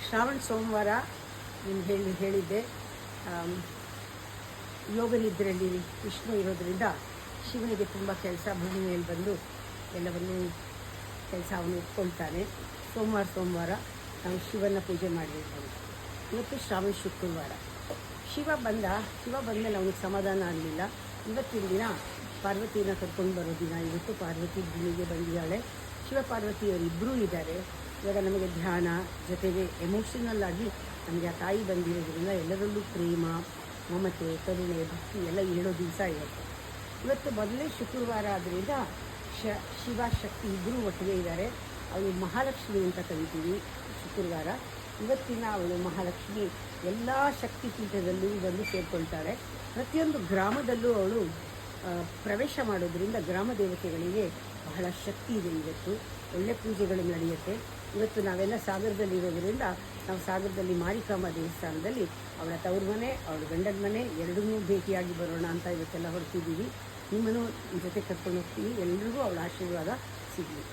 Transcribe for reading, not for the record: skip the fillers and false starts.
ಶ್ರಾವಣ ಸೋಮವಾರ ನಿಮ್ಗೆ ಹೇಳಿದ್ದೆ, ಯೋಗ ನಿದ್ರೆಯಲ್ಲಿ ವಿಷ್ಣು ಇರೋದರಿಂದ ಶಿವನಿಗೆ ತುಂಬ ಕೆಲಸ ಭೂಮಿ ಮೇಲೆ ಬಂದು ಎಲ್ಲವನ್ನೂ ಕೆಲಸ ಅವನು ಇಟ್ಕೊಳ್ತಾನೆ. ಸೋಮವಾರ ನಾವು ಶಿವನ ಪೂಜೆ ಮಾಡಬೇಕು. ಇವತ್ತು ಶ್ರಾವಣ ಶುಕ್ರವಾರ. ಶಿವ ಬಂದಮೇಲೆ ಅವನಿಗೆ ಸಮಾಧಾನ ಆಗಲಿಲ್ಲ. ಇವತ್ತಿನ ದಿನ ಪಾರ್ವತಿನ ಕರ್ಕೊಂಡು ಬರೋ ದಿನ. ಇವತ್ತು ಪಾರ್ವತಿ ಭೂಮಿಗೆ ಬಂದಿದ್ದಾಳೆ. ಶಿವ ಪಾರ್ವತಿಯವರಿಬ್ಬರೂ ಇದ್ದಾರೆ. ಇವಾಗ ನಮಗೆ ಧ್ಯಾನ ಜೊತೆಗೆ ಎಮೋಷನಲ್ ಆಗಿ ನಮಗೆ ಆ ತಾಯಿ ಬಂದಿರೋದ್ರಿಂದ ಎಲ್ಲರಲ್ಲೂ ಪ್ರೇಮ, ಮಮತೆ, ಕರುಣೆ, ಭಕ್ತಿ ಎಲ್ಲ ಹೇಳೋ ದಿವಸ ಇವತ್ತು ಮೊದಲೇ ಶುಕ್ರವಾರ ಆದ್ದರಿಂದ ಶಿವ ಶಕ್ತಿ ಇಬ್ಬರೂ ಒಟ್ಟಿಗೆ ಇದ್ದಾರೆ. ಅವಳು ಮಹಾಲಕ್ಷ್ಮಿ ಅಂತ ಕರಿತೀವಿ ಶುಕ್ರವಾರ. ಇವತ್ತಿನ ಅವಳು ಮಹಾಲಕ್ಷ್ಮಿ ಎಲ್ಲ ಶಕ್ತಿ ಪೀಠದಲ್ಲೂ ಬಂದು ಸೇರಿಕೊಳ್ತಾಳೆ. ಪ್ರತಿಯೊಂದು ಗ್ರಾಮದಲ್ಲೂ ಅವಳು ಪ್ರವೇಶ ಮಾಡೋದ್ರಿಂದ ಗ್ರಾಮ ದೇವತೆಗಳಿಗೆ ಬಹಳ ಶಕ್ತಿ ಇದೆ. ಇವತ್ತು ಒಳ್ಳೆ ಪೂಜೆಗಳು ನಡೆಯುತ್ತೆ. ಇವತ್ತು ನಾವೆಲ್ಲ ಸಾಗರದಲ್ಲಿರೋದ್ರಿಂದ ನಾವು ಸಾಗರದಲ್ಲಿ ಮಾರಿಕಾಂಬ ದೇವಸ್ಥಾನದಲ್ಲಿ ಅವಳ ತವ್ರ ಮನೆ, ಅವಳ ಗಂಡನ ಮನೆ ಎರಡನ್ನೂ ಭೇಟಿಯಾಗಿ ಬರೋಣ ಅಂತ ಇವತ್ತೆಲ್ಲ ಹೊರಟಿದ್ದೀವಿ. ನಿಮ್ಮನ್ನು ಜೊತೆ ಕರ್ಕೊಂಡು ಹೋಗ್ತೀವಿ. ಎಲ್ರಿಗೂ ಅವಳ ಆಶೀರ್ವಾದ ಸಿಗಲಿ.